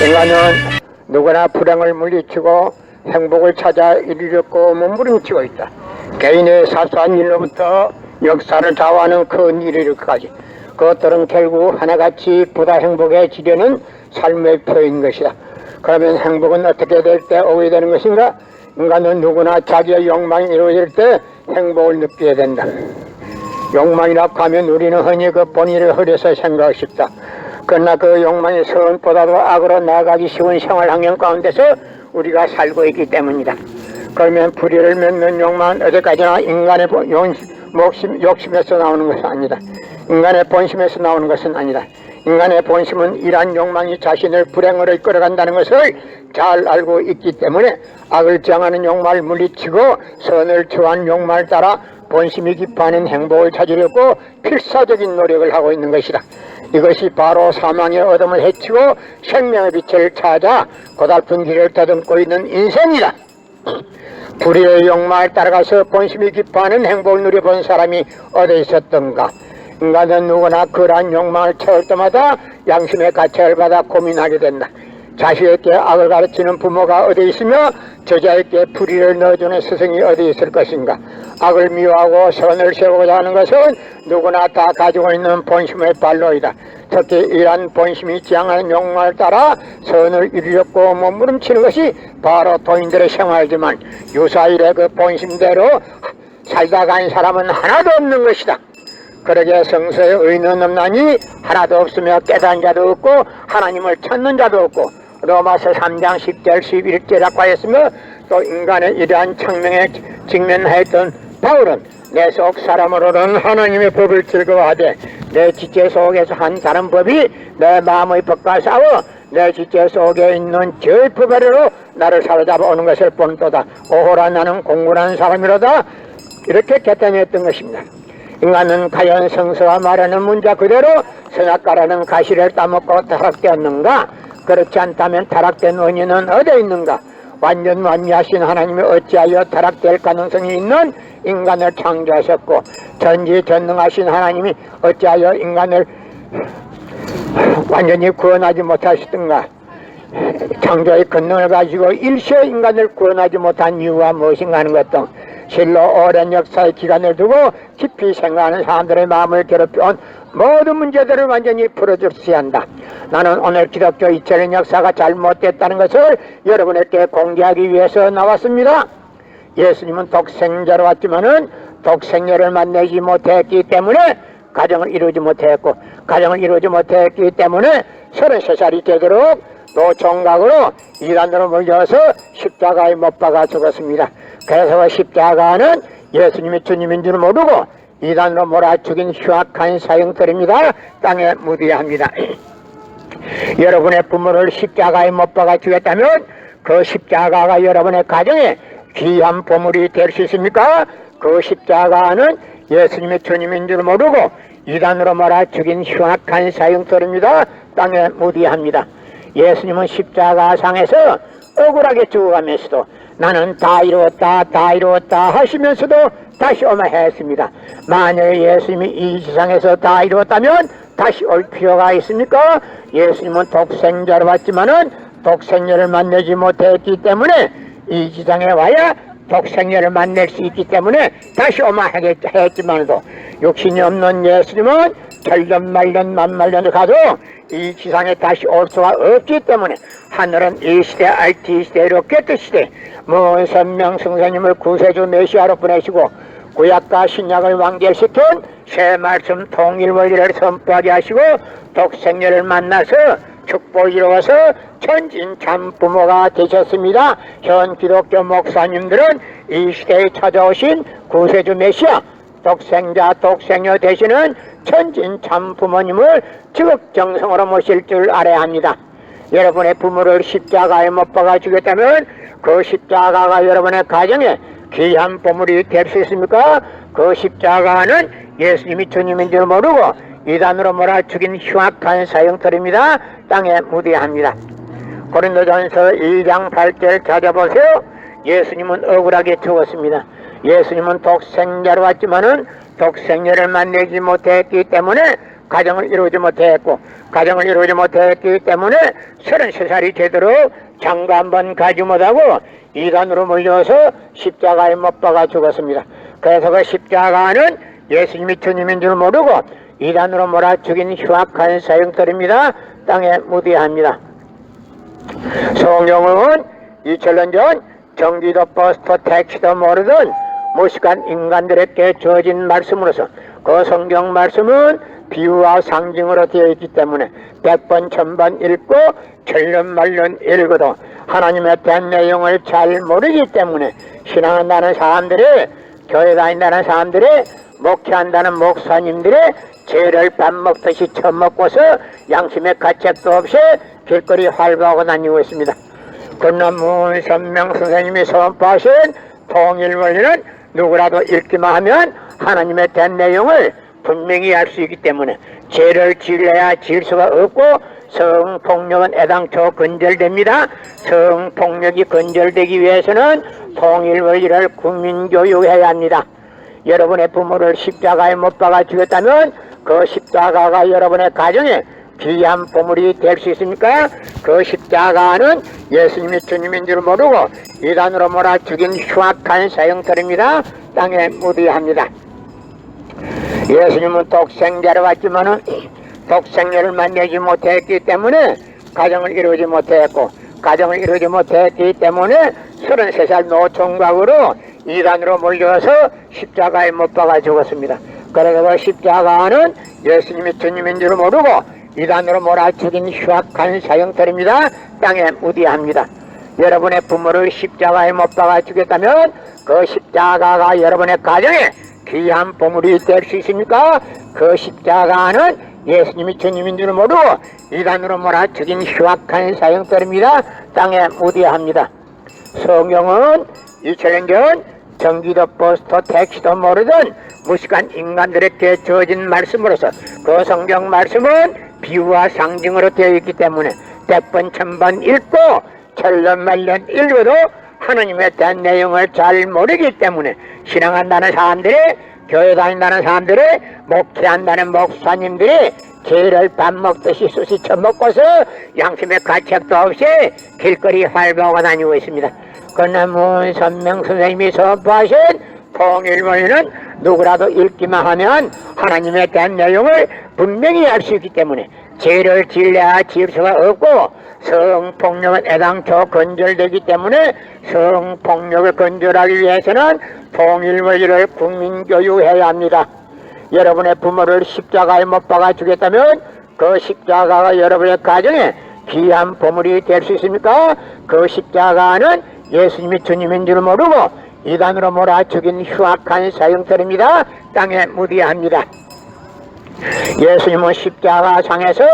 인간은 누구나 불행을 물리치고 행복을 찾아 이르려고 몸부림치고 있다. 개인의 사소한 일로부터 역사를 좌우하는 큰 일일까지 그것들은 결국 하나같이 보다 행복해지려는 삶의 표인 것이다. 그러면 행복은 어떻게 될 때 오게 되는 것인가? 인간은 누구나 자기의 욕망이 이루어질 때 행복을 느끼게 된다. 욕망이라고 하면 우리는 흔히 그 본의를 흐려서 생각하고 싶다. 그러나 그 욕망이 선보다도 악으로 나아가기 쉬운 생활 환경 가운데서 우리가 살고 있기 때문이다. 그러면 불의를 맺는 욕망은 어디까지나 인간의 욕심에서 나오는 것은 아니다. 인간의 본심에서 나오는 것은 아니다. 인간의 본심은 이러한 욕망이 자신을 불행으로 이끌어간다는 것을 잘 알고 있기 때문에 악을 지향하는 욕망을 물리치고 선을 추구하는 욕망을 따라 본심이 기뻐하는 행복을 찾으려고 필사적인 노력을 하고 있는 것이다. 이것이 바로 사망의 어둠을 해치고 생명의 빛을 찾아 고달픈 길을 더듬고 있는 인생이다. 불의의 욕망을 따라가서 본심이 기뻐하는 행복을 누려본 사람이 어디 있었던가? 인간은 누구나 그러한 욕망을 채울 때마다 양심의 가책을 받아 고민하게 된다. 자식에게 악을 가르치는 부모가 어디 있으며 저자에게 불의를 넣어주는 스승이 어디 있을 것인가? 악을 미워하고 선을 세우고자 하는 것은 누구나 다 가지고 있는 본심의 발로이다. 특히 이러한 본심이 지향하는 욕망을 따라 선을 이루려고 몸부림치는 것이 바로 도인들의 생활이지만 유사일의 그 본심대로 살다 간 사람은 하나도 없는 것이다. 그러게 성서에 의는 없나니 하나도 없으며 깨달은 자도 없고 하나님을 찾는 자도 없고 로마서 3장 10절 11절이라고 하였으며 또 인간의 이러한 청명에 직면하였던 바울은 내 속 사람으로는 하나님의 법을 즐거워하되 내 지체 속에서 한 다른 법이 내 마음의 법과 싸워 내 지체 속에 있는 죄의 법 아래로 나를 사로잡아 오는 것을 본도다. 오호라 나는 공고한 사람이로다. 이렇게 개탄했던 것입니다. 인간은 과연 성서가 말하는 문자 그대로 선악과라는 가시를 따먹고 타락되었는가? 그렇지 않다면 타락된 원인은 어디에 있는가? 완전 완미하신 하나님이 어찌하여 타락될 가능성이 있는 인간을 창조하셨고 전지전능하신 하나님이 어찌하여 인간을 완전히 구원하지 못하셨던가? 창조의 권능을 가지고 일시에 인간을 구원하지 못한 이유가 무엇인가 하는 것 등 실로 오랜 역사의 기간을 두고 깊이 생각하는 사람들의 마음을 괴롭혀온 모든 문제들을 완전히 풀어주셔야 한다. 나는 오늘 기독교 2000년 역사가 잘못됐다는 것을 여러분에게 공개하기 위해서 나왔습니다. 예수님은 독생자로 왔지만은 독생녀를 만나지 못했기 때문에 가정을 이루지 못했고 가정을 이루지 못했기 때문에 33살이 되도록 또 종각으로 이단으로 몰려서 십자가에 못 박아 죽었습니다. 그래서 십자가는 예수님이 주님인 줄 모르고 이단으로 몰아 죽인 흉악한 사형들입니다. 땅에 묻어야 합니다. 여러분의 부모를 십자가에 못 박아 죽였다면 그 십자가가 여러분의 가정에 귀한 보물이 될 수 있습니까? 그 십자가는 예수님의 주님인 줄 모르고 이단으로 몰아 죽인 흉악한 사형들입니다. 땅에 묻어야 합니다. 예수님은 십자가상에서 억울하게 죽어가면서도 나는 다 이루었다 하시면서도 다시 오마 했습니다. 만약 예수님이 이 지상에서 다 이루었다면 다시 올 필요가 있습니까? 예수님은 독생자로 왔지만은 독생녀를 만나지 못했기 때문에 이 지상에 와야 독생녀를 만날 수 있기 때문에 다시 오마 했지만도 육신이 없는 예수님은 결년 말년 만말년을 가도 이 지상에 다시 올 수가 없기 때문에 하늘은 이 시대 IT 시대 로켓 시대 먼 선명 성사님을 구세주 메시아로 보내시고 구약과 신약을 완결시킨 새 말씀 통일 원리를 선포하게 하시고 독생녀를 만나서 축복을 이루어서 천진 참부모가 되셨습니다. 현 기독교 목사님들은 이 시대에 찾아오신 구세주 메시아 독생자 독생녀 되시는 천진 참부모님을 지극정성으로 모실 줄 알아야 합니다. 여러분의 부모를 십자가에 못 박아 주겠다면 그 십자가가 여러분의 가정에 귀한 보물이 될 수 있습니까? 그 십자가는 예수님이 주님인 줄 모르고 이단으로 몰아 죽인 흉악한 사형들입니다. 땅에 묻어야 합니다. 고린도전서 2장 8절 찾아보세요. 예수님은 억울하게 죽었습니다. 예수님은 독생자로 왔지만은 독생녀를 만나지 못했기 때문에 가정을 이루지 못했고 가정을 이루지 못했기 때문에 33살이 되도록 장가 한번 가지 못하고 이단으로 몰려서 십자가에 못 박아 죽었습니다. 그래서 그 십자가는 예수님이 주님인 줄 모르고 이단으로 몰아 죽인 흉악한 사형들입니다. 땅에 묻어야 성경은 2000년 전 경기도 버스터 택시도 모르던 무식한 인간들에게 주어진 말씀으로서 그 성경 말씀은 비유와 상징으로 되어 있기 때문에 100번 1000번 읽고 천년 말년 읽어도 하나님의 대한 내용을 잘 모르기 때문에 신앙한다는 사람들이, 교회 다닌다는 사람들이, 목회한다는 목사님들이 죄를 밥 먹듯이 처먹고서 양심의 가책도 없이 길거리 활보하고 다니고 있습니다. 그러나 문선명 선생님이 선포하신 통일원리는 누구라도 읽기만 하면 하나님의 된 내용을 분명히 알 수 있기 때문에 죄를 지으려야 지을 수가 없고 성폭력은 애당초 근절됩니다. 성폭력이 근절되기 위해서는 통일원리를 국민교육해야 합니다. 여러분의 부모를 십자가에 못 박아 죽였다면 그 십자가가 여러분의 가정에 귀한 보물이 될 수 있습니까? 그 십자가는 예수님이 주님인 줄 모르고 이단으로 몰아 죽인 흉악한 사형들입니다. 땅에 묻어야 합니다. 예수님은 독생자로 왔지만은 독생녀를 만나지 못했기 때문에 가정을 이루지 못했고 가정을 이루지 못했기 때문에 33살 노총각으로 이단으로 몰려서 십자가에 못 박아 죽었습니다. 그래서 그 십자가는 예수님이 주님인 줄 모르고 이단으로 몰아 죽인 흉악한 사형들입니다. 땅에 묻어야 합니다. 여러분의 부모를 십자가에 못 박아 죽였다면 그 십자가가 여러분의 가정에 귀한 보물이 될 수 있습니까? 그 십자가는 예수님이 주님인 줄 모르고 이단으로 몰아 죽인 흉악한 사형들입니다. 땅에 묻어야 합니다. 성경은 2000년 전 경기도 버스터 택시도 모르던 무식한 인간들에게 주어진 말씀으로서 그 성경 말씀은 비유와 상징으로 되어 있기 때문에 100번 1000번 읽고 천년 말년 읽어도 하나님에 대한 내용을 잘 모르기 때문에 신앙한다는 사람들이, 교회 다닌다는 사람들이, 목회한다는 목사님들이 죄를 밥 먹듯이 쑤시 처먹고서 양심의 가책도 없이 길거리 활보하고 다니고 있습니다. 그러나 문선명 선생님이 선포하신 통일원리는 누구라도 읽기만 하면 하나님에 대한 내용을 분명히 알 수 있기 때문에 죄를 지으려야 지을 수가 없고 성폭력은 애당초 근절되기 때문에 성폭력을 근절하기 위해서는 통일원리를 국민교육해야 합니다. 여러분의 부모를 십자가에 못 박아 주겠다면 그 십자가가 여러분의 가정에 귀한 보물이 될 수 있습니까? 그 십자가는 예수님이 주님인 줄 모르고 이단으로 몰아 죽인 흉악한 사형들입니다. 땅에 묻어야 합니다. 예수님은 십자가상에서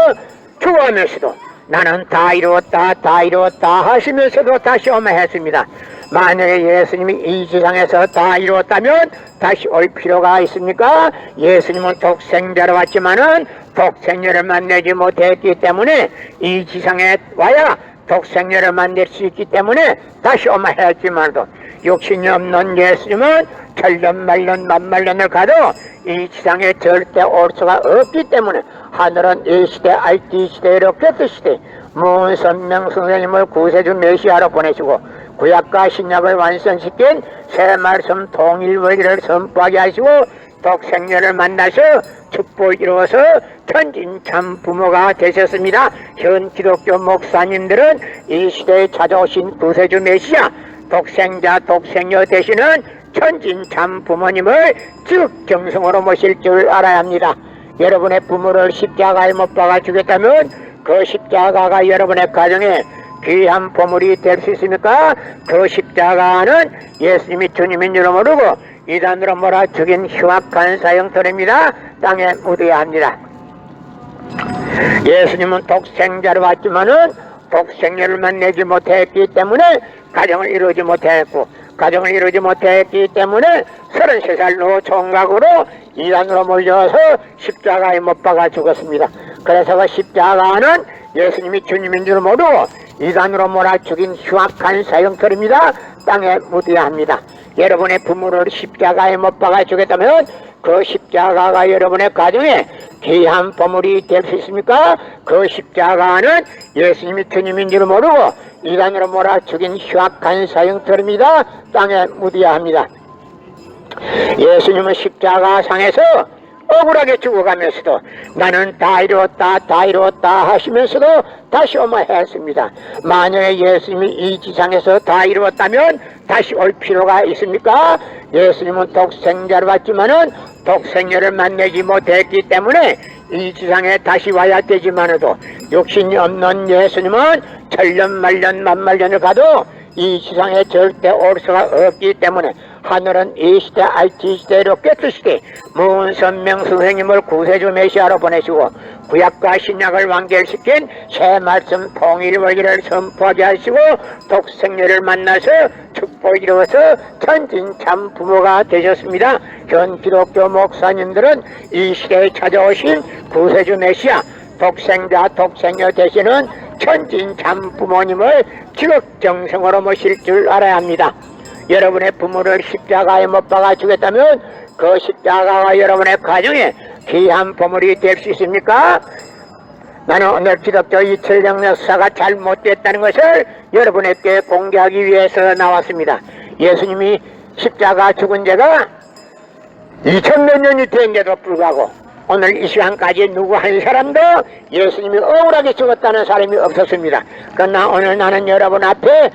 죽어가면서도 나는 다 이루었다 다 이루었다 하시면서도 다시 오마 했습니다. 만약에 예수님이 이 지상에서 다 이루었다면 다시 올 필요가 있습니까? 예수님은 독생자로 왔지만은 독생녀를 만나지 못했기 때문에 이 지상에 와야 독생녀를 만날 수 있기 때문에 다시 오마 했지만도 욕심이 없는 예수님은 천년 말년 만말년을 가도 이 지상에 절대 올 수가 없기 때문에 하늘은 이 시대 IT 시대 로켓 시대 문선명 선생님을 구세주 메시아로 보내시고 구약과 신약을 완성시킨 새 말씀 통일원리를 선포하게 하시고 독생녀를 만나서 축복을 이루어서 천진참 부모가 되셨습니다. 현 기독교 목사님들은 이 시대에 찾아오신 구세주 메시아 독생자 독생녀 되시는 천진참 부모님을 즉정성으로 모실 줄 알아야 합니다. 여러분의 부모를 십자가에 못 박아 주겠다면 그 십자가가 여러분의 가정에 귀한 보물이 될 수 있습니까? 그 십자가는 예수님이 주님인 줄 모르고 이단으로 몰아 죽인 흉악한 사형들입니다. 땅에 묻어야 합니다. 예수님은 독생자로 왔지만은 독생녀를 만나지 못했기 때문에 가정을 이루지 못했고 가정을 이루지 못했기 때문에 33살 노총각으로 이단으로 몰려서 십자가에 못 박아 죽었습니다. 그래서 그 십자가는 예수님이 주님인 줄 모르고 이단으로 몰아 죽인 흉악한 사형들입니다. 땅에 묻어야 합니다. 여러분의 부모를 십자가에 못 박아 주겠다면 그 십자가가 여러분의 가정에 귀한 보물이 될 수 있습니까? 그 십자가는 예수님이 주님인 줄 모르고 이단으로 몰아 죽인 흉악한 사형터입니다. 땅에 묻어야 합니다. 예수님은 십자가 상에서 억울하게 죽어가면서도 나는 다 이루었다 다 이루었다 하시면서도 다시 오마 했습니다. 만약에 예수님이 이 지상에서 다 이루었다면 다시 올 필요가 있습니까? 예수님은 독생자를 받지만은 독생녀를 만나지 못했기 때문에 이 지상에 다시 와야 되지만도 욕심이 없는 예수님은 천년만년 만만년을 가도 이 지상에 절대 올 수가 없기 때문에 하늘은 이 시대 IT 시대로 깨뜨시되 문선명 선생님을 구세주 메시아로 보내시고 구약과 신약을 완결시킨 새 말씀 통일 원리를 선포하게 하시고 독생녀를 만나서 축복을 이루어서 천진참 부모가 되셨습니다. 현 기독교 목사님들은 이 시대에 찾아오신 구세주 메시아 독생자 독생녀 되시는 천진참 부모님을 지극정성으로 모실 줄 알아야 합니다. 여러분의 부모를 십자가에 못 박아 주겠다면 그 십자가가 여러분의 가정에 귀한 보물이 될 수 있습니까? 나는 오늘 기독교 2000년 역사가 잘못됐다는 것을 여러분에게 공개하기 위해서 나왔습니다. 예수님이 십자가 죽은 지가 2000몇 년이 된데도 불구하고 오늘 이 시간까지 누구 한 사람도 예수님이 억울하게 죽었다는 사람이 없었습니다. 그러나 오늘 나는 여러분 앞에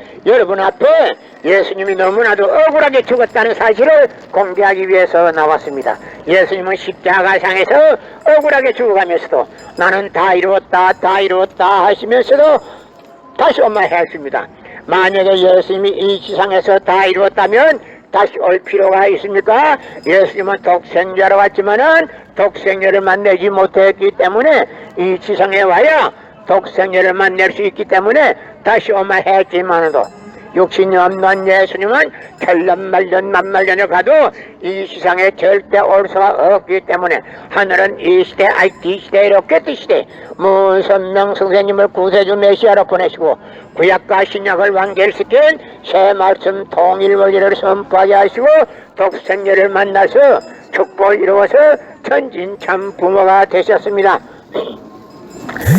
예수님이 너무나도 억울하게 죽었다는 사실을 공개하기 위해서 나왔습니다. 예수님은 십자가상에서 억울하게 죽어가면서도 나는 다 이루었다 다 이루었다 하시면서도 다시 엄마했습니다. 만약에 예수님이 이 지상에서 다 이루었다면 다시 올 필요가 있습니까? 예수님은 독생자로 왔지만은 독생녀를 만나지 못했기 때문에 이 지상에 와야 독생녀를 만날 수 있기 때문에 다시 오마 했지만도 욕심이 없는 예수님은 천년만년 만만년을 가도 이 세상에 절대 올 수가 없기 때문에 하늘은 이 시대 IT 시대로 깨뜨시되 문선명 선생님을 구세주 메시아로 보내시고 구약과 신약을 완결시킨 새 말씀 통일 원리를 선포하게 하시고 독생녀를 만나서 축복을 이루어서 천진참 부모가 되셨습니다.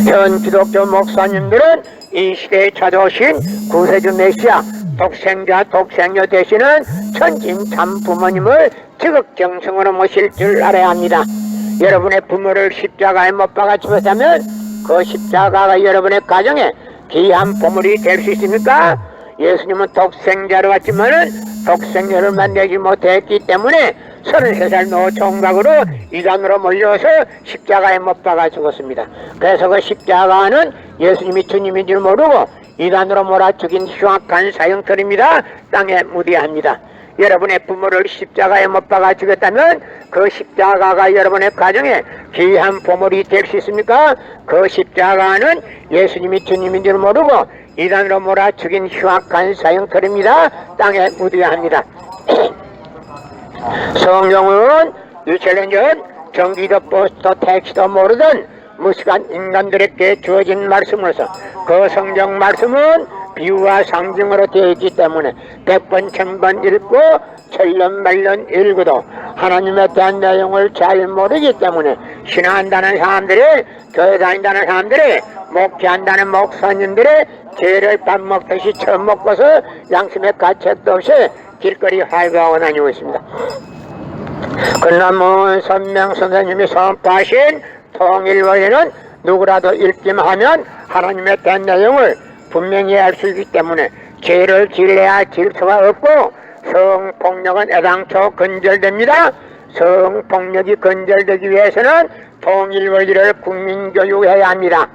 현 기독교 목사님들은 이 시대에 찾아오신 구세주 메시아 독생자 독생녀 되시는 천진참 부모님을 지극정성으로 모실 줄 알아야 합니다. 여러분의 부모를 십자가에 못 박아 죽었다면 그 십자가가 여러분의 가정에 귀한 보물이 될 수 있습니까? 예수님은 독생자로 왔지만은 독생녀를 만나지 못했기 때문에 33살 노총각으로 이단으로 몰려서 십자가에 못 박아 죽었습니다. 그래서 그 십자가는 예수님이 주님인 줄 모르고 이단으로 몰아 죽인 흉악한 사형터입니다. 땅에 묻어야 합니다. 여러분의 부모를 십자가에 못 박아 죽였다면 그 십자가가 여러분의 가정에 귀한 보물이 될 수 있습니까? 그 십자가는 예수님이 주님인 줄 모르고 이단으로 몰아 죽인 흉악한 사형터입니다. 땅에 묻어야 합니다. 성경은 2000년 전 전기도 버스도 택시도 모르던 무식한 인간들에게 주어진 말씀으로서 그 성경 말씀은 비유와 상징으로 되어 있기 때문에 100번 1000번 읽고 천년만년 읽어도 하나님에 대한 내용을 잘 모르기 때문에 신앙한다는 사람들이 교회 다닌다는 사람들이 목회한다는 목사님들이 죄를 밥 먹듯이 처먹고서 양심의 가책도 없이 길거리 활보하고 다니고 있습니다. 그러나 문선명 선생님이 선포하신 통일원리는 누구라도 읽기만 하면 하나님에 대한 내용을 분명히 알 수 있기 때문에 죄를 지려야 질 수가 없고 성폭력은 애당초 근절됩니다. 성폭력이 근절되기 위해서는 통일원리를 국민교육해야 합니다.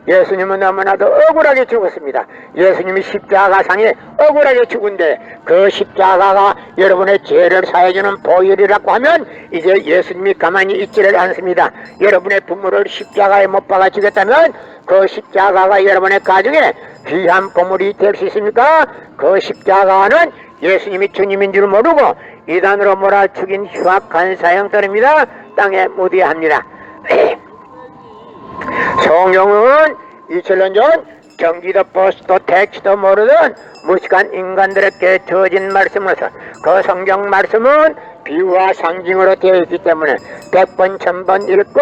예수님은 너무나도 억울하게 죽었습니다. 예수님이 십자가상에 억울하게 죽은데 그 십자가가 여러분의 죄를 사해주는 보혈이라고 하면 이제 예수님이 가만히 있지를 않습니다. 여러분의 부모를 십자가에 못 박아 죽였다면 그 십자가가 여러분의 가정에 귀한 보물이 될 수 있습니까? 그 십자가는 예수님이 주님인 줄 모르고 이단으로 몰아 죽인 흉악한 사형터입니다. 땅에 묻어야 합니다. 성경은 2000년 전 전기도 버스도 택시도 모르던 무식한 인간들에게 주어진 말씀으로서 그 성경 말씀은 비유와 상징으로 되어 있기 때문에 100번 1000번 읽고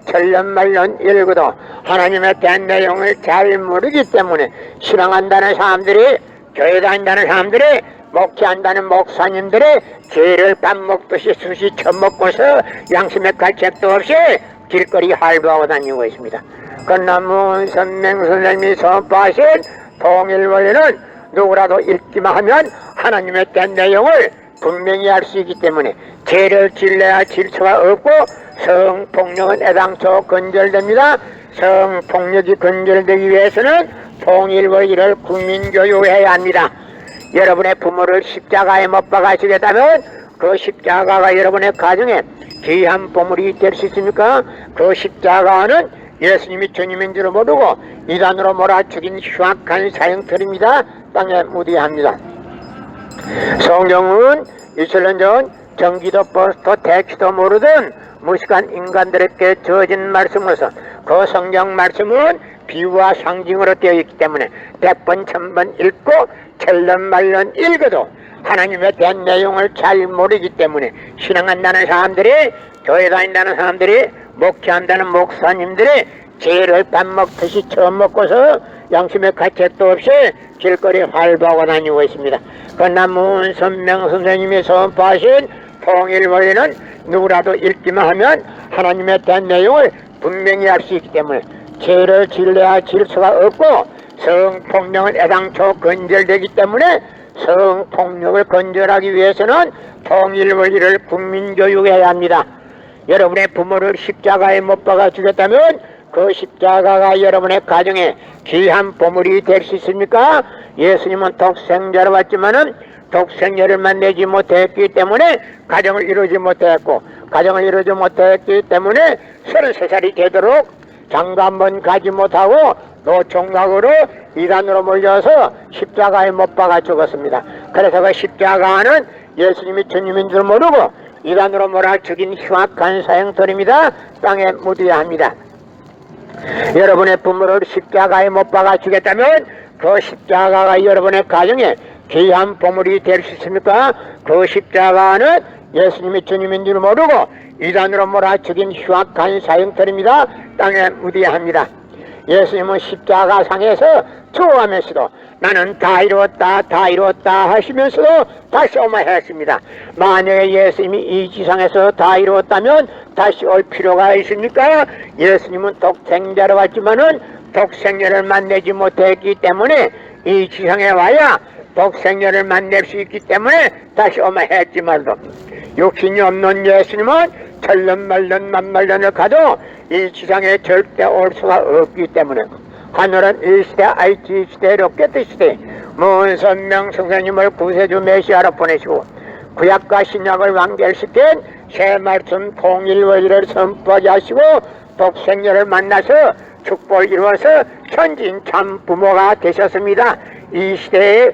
천년만년 읽어도 하나님에 대한 내용을 잘 모르기 때문에 신앙한다는 사람들이, 교회 다닌다는 사람들이, 목회한다는 목사님들이 죄를 밥 먹듯이 수시 처먹고서 양심의 가책도 없이 길거리 할부하고 다니고 있습니다. 그나무 선명 선생님이 선포하신 통일원리는 누구라도 읽기만 하면 하나님에 대한 내용을 분명히 알 수 있기 때문에 죄를 질러야 질서가 없고 성폭력은 애당초 건절됩니다. 성폭력이 건절되기 위해서는 통일원리를 국민교육해야 합니다. 여러분의 부모를 십자가에 못 박아주겠다면 그 십자가가 여러분의 가정에 귀한 보물이 될 수 있습니까? 그 십자가는 예수님이 주님인 줄 모르고 이단으로 몰아 죽인 흉악한 사형틀입니다. 땅에 무디합니다. 성경은 2000년 전 전기도 버스도 택시도 모르던 무식한 인간들에게 주어진 말씀으로서 그 성경 말씀은 비유와 상징으로 되어 있기 때문에 100번 1000번 읽고 천년만년 읽어도 하나님에 대한 내용을 잘 모르기 때문에 신앙한다는 사람들이, 교회 다닌다는 사람들이, 목회한다는 목사님들이 죄를 밥 먹듯이 처음 먹고서 양심의 가책도 없이 길거리 활보하고 다니고 있습니다. 그러나 문선명 선생님이 선포하신 통일원리는 누구라도 읽기만 하면 하나님에 대한 내용을 분명히 알 수 있기 때문에 죄를 질러야 질서가 없고 성폭력은 애당초 건절되기 때문에 성폭력을 건절하기 위해서는 통일원리를 국민교육해야 합니다. 여러분의 부모를 십자가에 못 박아 주겠다면 그 십자가가 여러분의 가정에 귀한 보물이 될 수 있습니까? 예수님은 독생자로 왔지만은 독생자를 만나지 못했기 때문에 가정을 이루지 못했고, 가정을 이루지 못했기 때문에 33살이 되도록 장가 한번 가지 못하고 노총각으로 이단으로 몰려서 십자가에 못 박아 죽었습니다. 그래서 그 십자가는 예수님이 주님인 줄 모르고 이단으로 몰아 죽인 흉악한 사형틀입니다. 땅에 묻어야 합니다. 여러분의 부모를 십자가에 못 박아 주겠다면 그 십자가가 여러분의 가정에 귀한 보물이 될 수 있습니까? 그 십자가는 예수님이 주님인 줄 모르고 이단으로 몰아 죽인 흉악한 사형틀입니다. 땅에 묻어야 합니다. 예수님은 십자가 상에서 추워하면서도 나는 다 이루었다 다 이루었다 하시면서도 다시 오마 했습니다. 만약에 예수님이 이 지상에서 다 이루었다면 다시 올 필요가 있습니까? 예수님은 독생자로 왔지만은 독생자를 만나지 못했기 때문에 이 지상에 와야 독생자를 만날 수 있기 때문에 다시 오마 했지 말도 육신이 없는 예수님은 천년만년 만만년을 가도 이 지상에 절대 올 수가 없기 때문에 하늘은 이 시대 IT 시대 로켓 시대 문선명 선생님을 구세주 메시아로 보내시고 구약과 신약을 완결시킨 새 말씀 통일원리를 선포하게 하시고 독생자를 만나서 축복을 이루어서 천진 참 부모가 되셨습니다. 이 시대에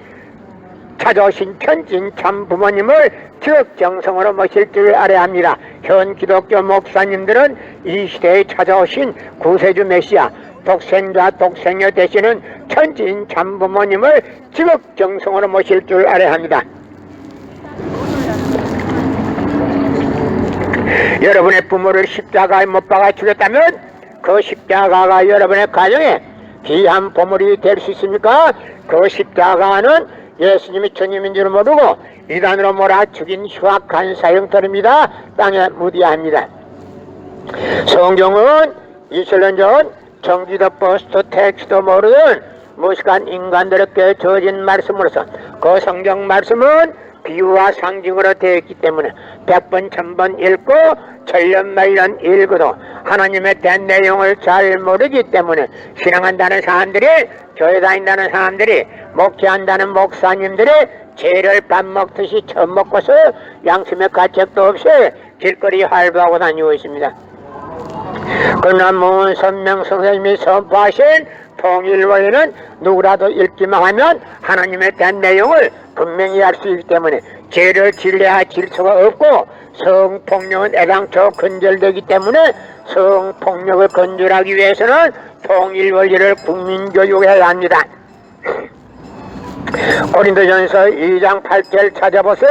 찾아오신 천진 참 부모님을 지극정성으로 모실 줄 알아야 합니다. 현 기독교 목사님들은 이 시대에 찾아오신 구세주 메시아 독생자 독생녀 되시는 천진 참 부모님을 지극정성으로 모실 줄 알아야 합니다. 여러분의 부모를 십자가에 못 박아 주겠다면 그 십자가가 여러분의 가정에 귀한 보물이 될 수 있습니까? 그 십자가는 예수님이 주님인 줄 모르고 이단으로 몰아 죽인 흉악한 사형틀입니다. 땅에 묻어야 합니다. 성경은 2000년 전 전기도 버스도 택시도 모르던 무식한 인간들에게 주어진 말씀으로서 그 성경 말씀은 비유와 상징으로 되어 있기 때문에 100번 1000번 읽고 천년만년 읽어도 하나님에 대한 내용을 잘 모르기 때문에 신앙한다는 사람들이, 교회 다닌다는 사람들이, 목회한다는 목사님들이 죄를 밥 먹듯이 처음 먹고서 양심의 가책도 없이 길거리 활보하고 다니고 있습니다. 그러나 문선명 선생님이 선포하신 통일원리는 누구라도 읽기만 하면 하나님에 대한 내용을 분명히 알 수 있기 때문에 죄를 질려야 질서가 없고 성폭력은 애당초 건절되기 때문에 성폭력을 건절하기 위해서는 통일원리를 국민교육해야 합니다. 고린도전서 2장 8절 찾아보세요.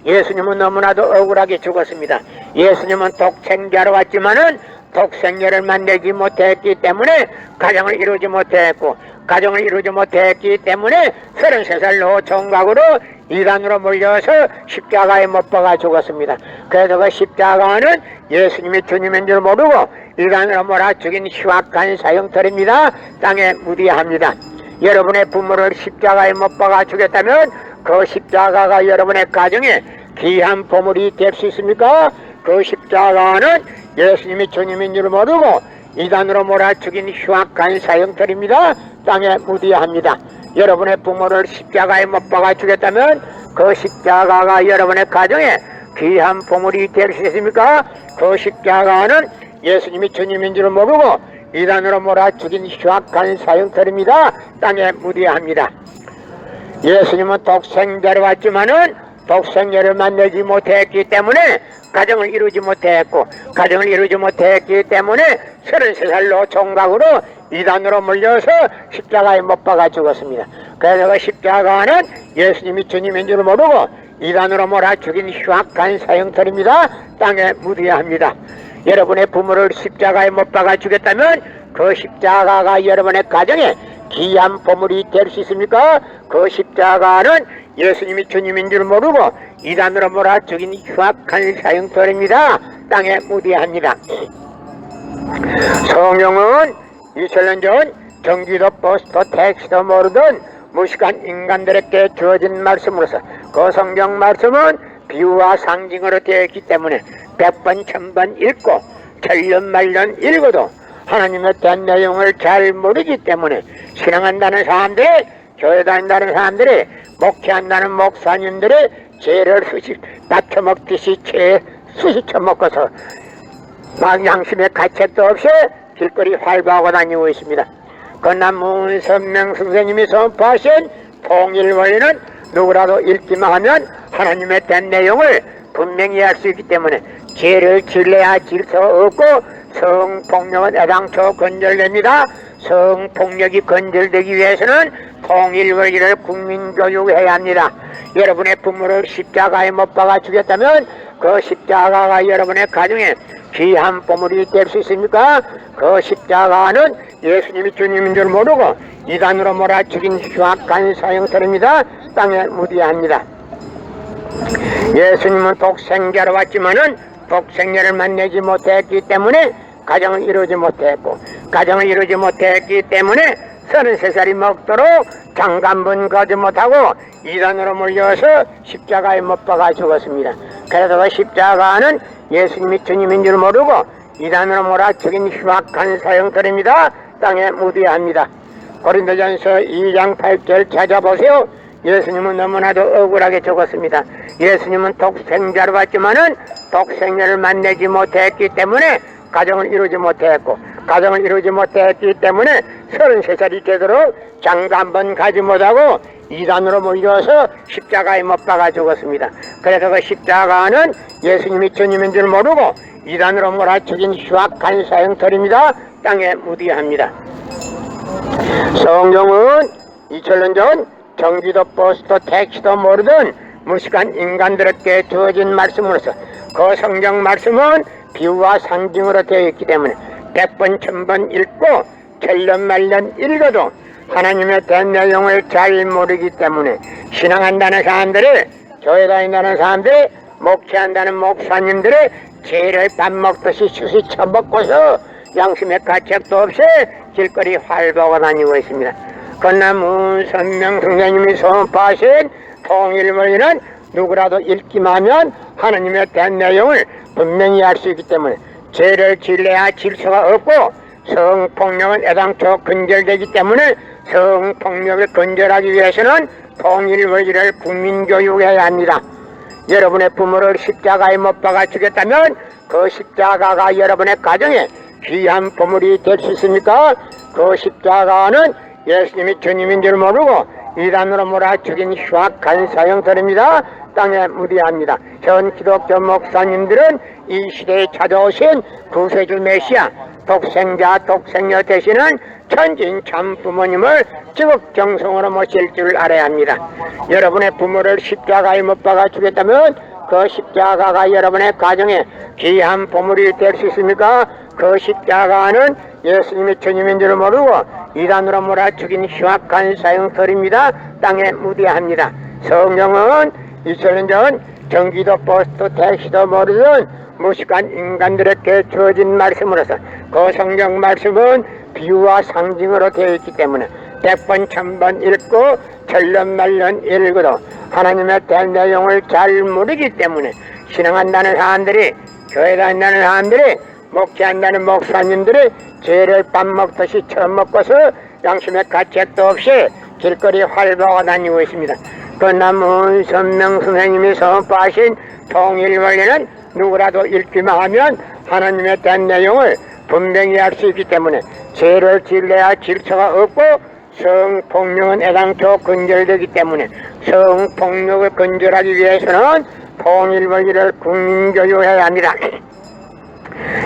예수님은 너무나도 억울하게 죽었습니다. 예수님은 독생자로 왔지만은 독생자를 만나지 못했기 때문에 가정을 이루지 못했고, 가정을 이루지 못했기 때문에 33살로 총각으로 이단으로 몰려서 십자가에 못 박아 죽었습니다. 그래서 그 십자가는 예수님이 주님인 줄 모르고 이단으로 몰아 죽인 흉악한 사형털입니다. 땅에 무디합니다. 여러분의 부모를 십자가에 못 박아 죽였다면 그 십자가가 여러분의 가정에 귀한 보물이 될 수 있습니까? 그 십자가는 예수님이 주님인 줄 모르고 이단으로 몰아 죽인 흉악한 사형털입니다. 땅에 무디합니다. 여러분의 부모를 십자가에 못 박아 죽였다면 그 십자가가 여러분의 가정에 귀한 보물이 될 수 있습니까? 그 십자가는 예수님이 주님인 줄 모르고 이단으로 몰아 죽인 흉악한 사형털입니다. 땅에 무디합니다. 예수님은 독생자로 왔지만은 독생자를 만나지 못했기 때문에 가정을 이루지 못했고, 가정을 이루지 못했기 때문에 33살로 총각으로 이단으로 몰려서 십자가에 못 박아 죽었습니다. 그래서 그 십자가는 예수님이 주님인 줄 모르고 이단으로 몰아 죽인 흉악한 사형털입니다. 땅에 무디합니다. 여러분의 부모를 십자가에 못 박아 죽였다면 그 십자가가 여러분의 가정에 귀한 보물이 될 수 있습니까? 그 십자가는 예수님이 주님인 줄 모르고 이단으로 몰아 죽인 흉악한 사형털입니다. 땅에 무디합니다. 성경은 2000년 전 경기도 버스도 택시도 모르던 무식한 인간들에게 주어진 말씀으로서 그 성경 말씀은 비유와 상징으로 되어 있기 때문에 100번 1000번 읽고 천년 말년 읽어도 하나님의 된 내용을 잘 모르기 때문에 신앙한다는 사람들이, 교회 다닌다는 사람들이, 목회한다는 목사님들이 죄를 수시 받쳐먹듯이 죄 수시 쳐먹고서 막 양심의 가책도 없이 길거리 활보하고 다니고 있습니다. 그러나 문선명 선생님이 선포하신 통일원리는 누구라도 읽기만 하면 하나님의 된 내용을 분명히 할 수 있기 때문에 죄를 질러야 질서 없고 성폭력은 애당초 건절됩니다. 성폭력이 건절되기 위해서는 통일원리를 국민교육해야 합니다. 여러분의 부모를 십자가에 못 박아 죽였다면 그 십자가가 여러분의 가정에 귀한 보물이 될 수 있습니까? 그 십자가는 예수님이 주님인 줄 모르고 이단으로 몰아 죽인 흉악한 사형털입니다. 땅에 무디합니다. 예수님은 독생자로 왔지만은 독생자를 만나지 못했기 때문에 가정을 이루지 못했고, 가정을 이루지 못했기 때문에 33살이 먹도록 장관분 거지 못하고 이단으로 몰려서 십자가에 못 박아 죽었습니다. 그래서 그 십자가는 예수님이 주님인 줄 모르고 이단으로 몰아 죽인 흉악한 사형털입니다. 땅에 무디합니다. 고린도전서 2장 8절 찾아보세요. 예수님은 너무나도 억울하게 죽었습니다. 예수님은 독생자로 왔지만은 독생자를 만나지 못했기 때문에 가정을 이루지 못했고, 가정을 이루지 못했기 때문에 33살이 되도록 장가 한 번 가지 못하고 이단으로 몰려서 십자가에 못 박아 죽었습니다. 그래서 그 십자가는 예수님이 주님인 줄 모르고 이단으로 몰아 죽인 흉악한 사형털입니다. 땅에 무디합니다. 성경은 2000년 전 경기도 버스도 택시도 모르던 무식한 인간들에게 주어진 말씀으로서 그 성경 말씀은 비유와 상징으로 되어 있기 때문에 100번 1000번 읽고 천년 말년 읽어도 하나님의 된 내용을 잘 모르기 때문에 신앙한다는 사람들이, 교회 다닌다는 사람들이, 목회한다는 목사님들이 죄를 밥 먹듯이 수시 쳐먹고서 양심의 가책도 없이 길거리 활보하고 다니고 있습니다. 그러나 문선명 선생님이 선포하신 통일원리는 누구라도 읽기만 하면 하나님의 된 내용을 분명히 알 수 있기 때문에 죄를 질러야 질서가 없고 성폭력은 애당초 근절되기 때문에 성폭력을 근절하기 위해서는 통일원리를 국민교육해야 합니다. 여러분의 부모를 십자가에 못 박아 죽였다면 그 십자가가 여러분의 가정에 귀한 보물이 될 수 있습니까? 그 십자가는 예수님이 주님인 줄 모르고 이단으로 몰아 죽인 흉악한 사형털입니다. 땅에 무디합니다. 현 기독교 목사님들은 이 시대에 찾아오신 구세주 메시아, 독생자, 독생녀 되시는 천진 참 부모님을 지극정성으로 모실 줄 알아야 합니다. 여러분의 부모를 십자가에 못 박아 주겠다면 그 십자가가 여러분의 가정에 귀한 보물이 될 수 있습니까? 그 십자가는 예수님이 주님인 줄 모르고 이단으로 몰아죽인 흉악한 사형설입니다. 땅에 무대합니다. 성경은 2000년 전 경기도 버스도 택시도 모르던 무식한 인간들에게 주어진 말씀으로서 그 성경 말씀은 비유와 상징으로 되어 있기 때문에 100번 1000번 읽고 절련말년 읽어도 하나님의 대한 내용을 잘 모르기 때문에 신앙한다는 사람들이, 교회 다닌다는 사람들이, 목회한다는 목사님들이 죄를 밥 먹듯이 처먹고서 양심의 가책도 없이 길거리 활보하고 다니고 있습니다. 그러나 문선명 선생님이 선포하신 통일원리는 누구라도 읽기만 하면 하나님에 대한 내용을 분명히 알 수 있기 때문에 죄를 질러야 질서가 없고 성폭력은 애당초 근절되기 때문에 성폭력을 근절하기 위해서는 통일원리를 국민교육해야 합니다.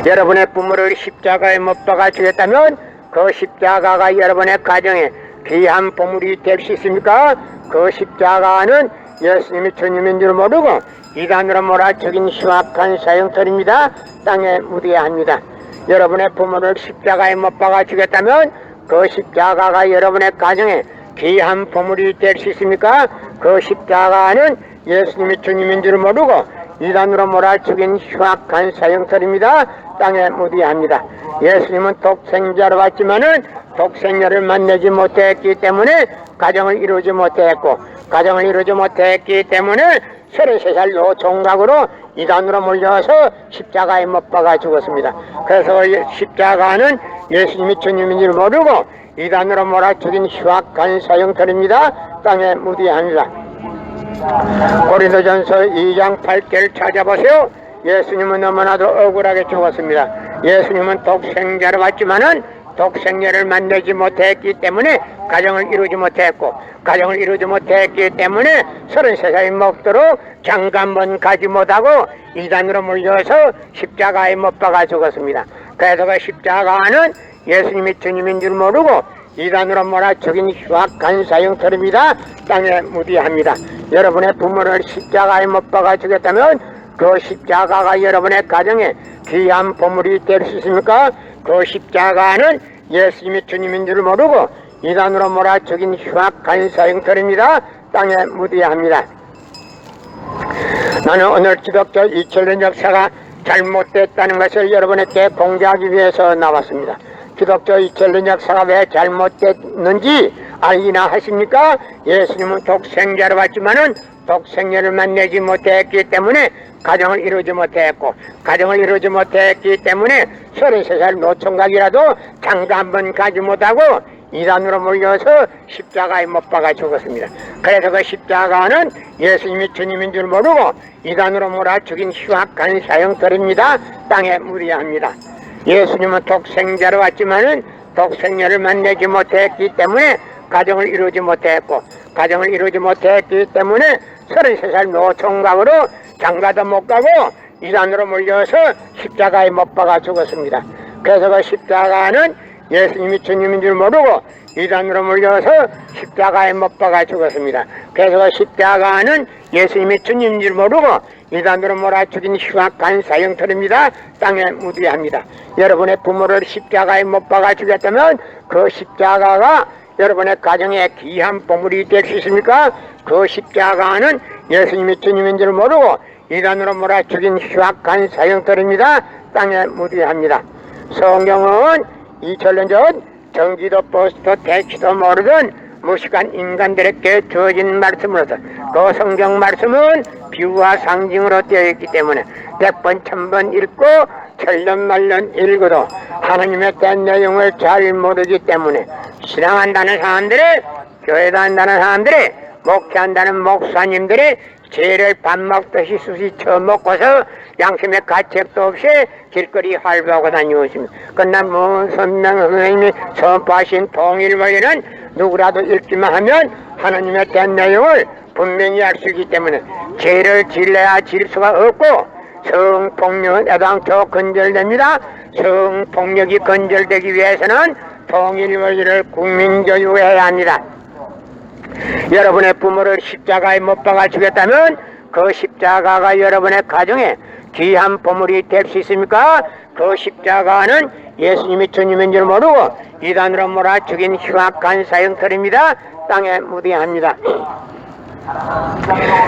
여러분의 부모를 십자가에 못 박아 주겠다면 그 십자가가 여러분의 가정에 귀한 보물이 될 수 있습니까? 그 십자가는 예수님이 주님인 줄 모르고 이단으로 몰아죽인 흉악한 사형설입니다. 땅에 묻어야 합니다. 여러분의 부모를 십자가에 못 박아 주겠다면 그 십자가가 여러분의 가정에 귀한 보물이 될 수 있습니까? 그 십자가는 예수님이 주님인 줄 모르고 이단으로 몰아죽인 흉악한 사형설입니다. 땅에 묻어야 합니다. 예수님은 독생자로 왔지만은 독생자를 만나지 못했기 때문에 가정을 이루지 못했고, 가정을 이루지 못했기 때문에 33살 노총각으로 이단으로 몰려서 십자가에 못 박아 죽었습니다. 그래서 십자가는 예수님이 주님인 줄 모르고 이단으로 몰아죽인 흉악한 사형설입니다. 땅에 묻어야 합니다. 고린도전서 2장 8절을 찾아보세요. 예수님은 너무나도 억울하게 죽었습니다. 예수님은 독생자로 왔지만은 독생자를 만나지 못했기 때문에 가정을 이루지 못했고, 가정을 이루지 못했기 때문에 33살이 먹도록 장가 한번 가지 못하고 이단으로 몰려서 십자가에 못 박아 죽었습니다. 그래서 그 십자가는 예수님이 주님인 줄 모르고 이단으로 몰아죽인 흉악한 사형설입니다. 땅에 묻어야 합니다. 여러분의 부모를 십자가에 못 박아 주겠다면 그 십자가가 여러분의 가정에 귀한 보물이 될 수 있습니까? 그 십자가는 예수님이 주님인 줄 모르고 이단으로 몰아죽인 흉악한 사형설입니다. 땅에 묻어야 합니다. 나는 오늘 기독교 2000년 역사가 잘못됐다는 것을 여러분에게 공개하기 위해서 나왔습니다. 기독교 2000년 역사가 왜 잘못됐는지 알기나 하십니까? 예수님은 독생자로 왔지만은 독생자를 만나지 못했기 때문에 가정을 이루지 못했고, 가정을 이루지 못했기 때문에 33살 노총각이라도 장가 한번 가지 못하고 이단으로 몰려서 십자가에 못 박아 죽었습니다. 그래서 그 십자가는 예수님이 주님인 줄 모르고 이단으로 몰아 죽인 흉악한 사형설입니다. 땅에 묻어야 합니다. 예수님은 독생자로 왔지만은 독생자를 만나지 못했기 때문에 가정을 이루지 못했고, 가정을 이루지 못했기 때문에 33살 노총각으로 장가도 못 가고 이단으로 몰려서 십자가에 못 박아 죽었습니다. 그래서 그 십자가는 예수님이 주님인 줄 모르고 이단으로 몰려서 십자가에 못 박아 죽었습니다. 그래서 그 십자가는 예수님이 주님인 줄 모르고 이단으로 몰아 죽인 흉악한 사형설입니다. 땅에 묻어야 합니다. 여러분의 부모를 십자가에 못 박아 주겠다면 그 십자가가 여러분의 가정에 귀한 보물이 될 수 있습니까? 그 십자가는 예수님이 주님인 줄 모르고 이단으로 몰아 죽인 흉악한 사형설입니다. 땅에 묻어야 합니다. 성경은 2000년 전 경기도 버스도 택시도 모르던 무식한 인간들에게 주어진 말씀으로서 그 성경 말씀은 비유와 상징으로 되어 있기 때문에 100번 1000번 읽고 천년만년 읽어도 하나님에 대한 내용을 잘 모르기 때문에 신앙한다는 사람들이, 교회 다닌다는 사람들이, 목회한다는 목사님들이 죄를 밥 먹듯이 쑤시 처먹고서 양심의 가책도 없이 길거리 활보하고 다니고 있습니다. 그러나 문선명 선생님이 선포하신 통일원리는 누구라도 읽기만 하면 하나님에 대한 내용을 분명히 알 수 있기 때문에 죄를 질러야 질 수가 없고 성폭력은 애당초 근절됩니다. 성폭력이 근절되기 위해서는 통일원리를 국민교육해야 합니다. 여러분의 부모를 십자가에 못 박아 주겠다면 그 십자가가 여러분의 가정에 귀한 보물이 될 수 있습니까? 그 십자가는 예수님이 주님인 줄 모르고 이단으로 몰아 죽인 흉악한 사형터입니다. 땅에 무디합니다.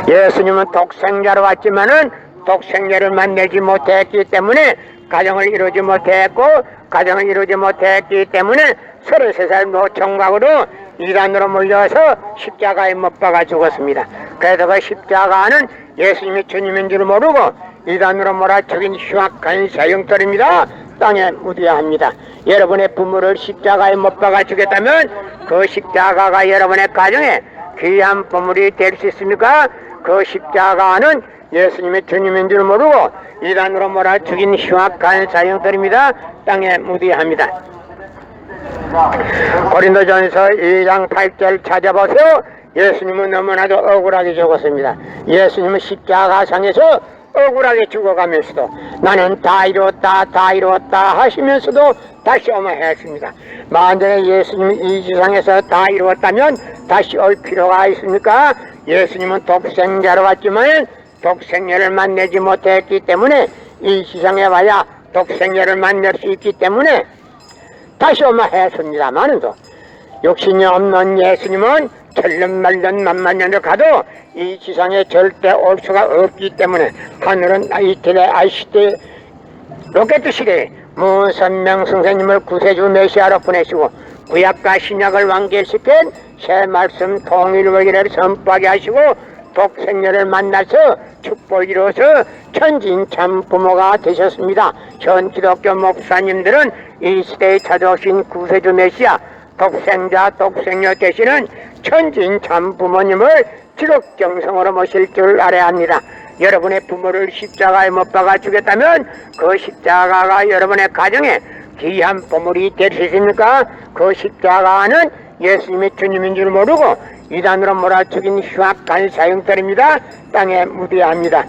예수님은 독생자로 왔지만은 독생자를 만나지 못했기 때문에 가정을 이루지 못했고, 가정을 이루지 못했기 때문에 33살 노총각으로 이단으로 몰려서 십자가에 못 박아 죽었습니다. 그래서 그 십자가는 예수님이 주님인 줄 모르고 이단으로 몰아 죽인 흉악한 사형터입니다. 땅에 묻어야 합니다. 여러분의 부모를 십자가에 못 박아 주겠다면 그 십자가가 여러분의 가정에 귀한 보물이 될 수 있습니까? 그 십자가는 예수님의 주님인 줄 모르고 이단으로 몰아 죽인 흉악한 사형들입니다. 땅에 묻어야 합니다. 고린도전서 2장 8절 찾아보세요. 예수님은 너무나도 억울하게 죽었습니다. 예수님은 십자가상에서 억울하게 죽어가면서도 나는 다 이루었다 다 이루었다 하시면서도 다시 오마 했습니다. 만약에 예수님이 이 지상에서 다 이루었다면 다시 올 필요가 있습니까? 예수님은 독생자로 왔지만 독생자를 만나지 못했기 때문에 이 지상에 와야 독생자를 만날 수 있기 때문에 다시 오마 했습니다만도 욕심이 없는 예수님은 천년 만년 만만 년을 가도 이 지상에 절대 올 수가 없기 때문에 하늘은 이틀에 아시대 로켓 시대에 무선명 선생님을 구세주 메시아로 보내시고 구약과 신약을 완결시킨 새 말씀 통일원리를 선포하게 하시고 독생녀를 만나서 축복을 이루어서 천진참 부모가 되셨습니다. 현 기독교 목사님들은 이 시대에 찾아오신 구세주 메시아 독생자 독생녀 되시는 천진참 부모님을 지극정성으로 모실 줄 알아야 합니다. 여러분의 부모를 십자가에 못 박아 주겠다면 그 십자가가 여러분의 가정에 귀한 보물이 될 수 있습니까? 그 십자가는 예수님이 주님인 줄 모르고 이단으로 몰아 죽인 흉악한 사형들입니다. 땅에 묻어야 합니다.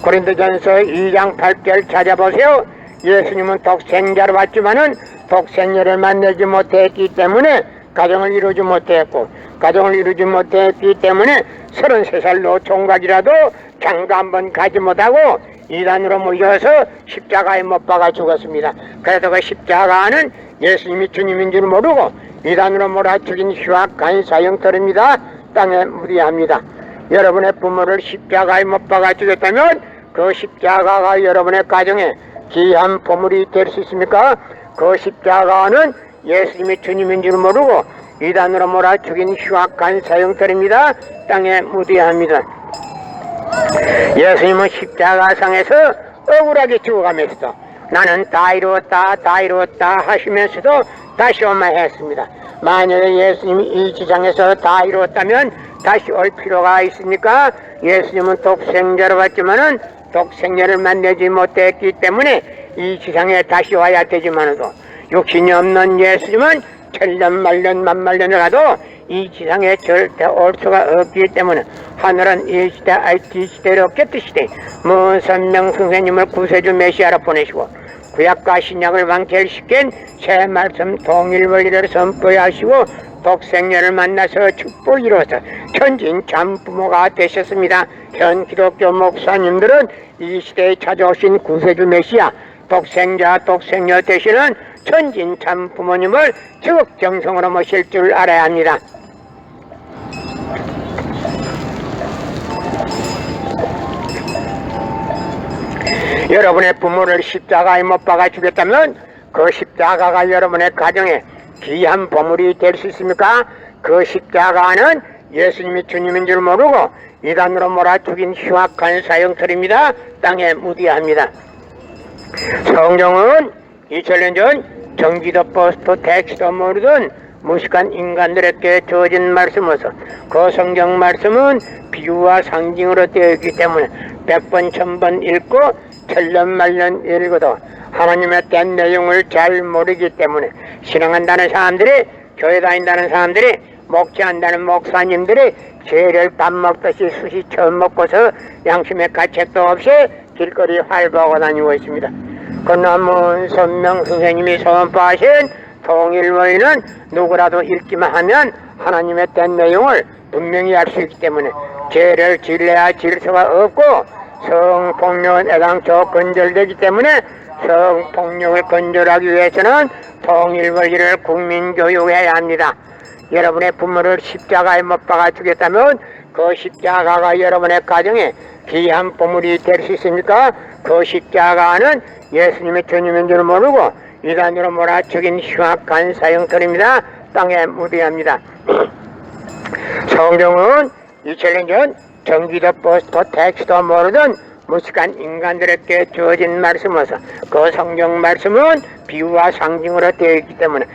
고린도전서 2장 8절 찾아보세요. 예수님은 독생자로 왔지만은 독생녀를 만나지 못했기 때문에 가정을 이루지 못했고, 가정을 이루지 못했기 때문에 33살 노총각이라도 장가 한번 가지 못하고 이단으로 몰려서 십자가에 못 박아 죽었습니다. 그래서 그 십자가는 예수님이 주님인 줄 모르고 이단으로 몰아 죽인 흉악한 사형터입니다. 땅에 묻어야 여러분의 부모를 십자가에 못 박아 주겠다면 그 십자가가 여러분의 가정에 귀한 보물이 될 수 있습니까? 그 십자가는 예수님이 주님인 줄 모르고 이단으로 몰아 죽인 흉악한 사형터입니다. 땅에 묻어야 합니다. 예수님은 십자가상에서 억울하게 죽어가면서도 나는 다 이루었다 다 이루었다 하시면서도 다시 오마 했습니다. 만약에 예수님이 이 지상에서 다 이루었다면 다시 올 필요가 있습니까? 예수님은 독생자로 왔지만은 독생자를 만나지 못했기 때문에 이 지상에 다시 와야 되지만도 욕심이 없는 예수님은 천년 만년 만만년을 가도 이 지상에 절대 올 수가 없기 때문에 하늘은 이 시대 IT 시대로 깨뜨 시대 무선명 선생님을 구세주 메시아로 보내시고 구약과 신약을 완결시킨 새 말씀 통일원리를 선포하시고 독생녀를 만나서 축복을 이루어서 천진참 부모가 되셨습니다. 현 기독교 목사님들은 이 시대에 찾아오신 구세주 메시아 독생자 독생녀 되시는 천진참 부모님을 지극정성으로 모실 줄 알아야 합니다. 여러분의 부모를 십자가에 못 박아 주겠다면 그 십자가가 여러분의 가정에 귀한 보물이 될 수 있습니까? 그 십자가는 예수님이 주님인 줄 모르고 이단으로 몰아 죽인 흉악한 사형터입니다. 땅에 묻어야 합니다. 성경은 2000년 전 전기도 버스도 택시도 모르던 무식한 인간들에게 주어진 말씀으로서 그 성경 말씀은 비유와 상징으로 되어 있기 때문에 100번 1000번 읽고 천년 말년 읽어도 하나님의 된 내용을 잘 모르기 때문에 신앙한다는 사람들이, 교회 다닌다는 사람들이, 목회한다는 목사님들이 죄를 밥 먹듯이 수시 처음 먹고서 양심의 가책도 없이 길거리 활보하고 다니고 있습니다. 그나무 선명 선생님이 선포하신 통일원리는 누구라도 읽기만 하면 하나님의 된 내용을 분명히 알 수 있기 때문에 죄를 질러야 질서가 없고 성폭력은 애당초 건절되기 때문에 성폭력을 건절하기 위해서는 통일 권리를 국민교육해야 합니다. 여러분의 부모를 십자가에 못 박아 죽였다면 그 십자가가 여러분의 가정에 귀한 보물이 될 수 있습니까? 그 십자가는 예수님의 주님인 줄 모르고 이단으로 몰아쳐긴 흉악한 사형터입니다. 땅에 무대합니다. 성경은 2000년 전 전기도 버스도 택시도 모르던 무식한 인간들에게 주어진 말씀으로서 그 성경 말씀은 비유와 상징으로 되어 있기 때문에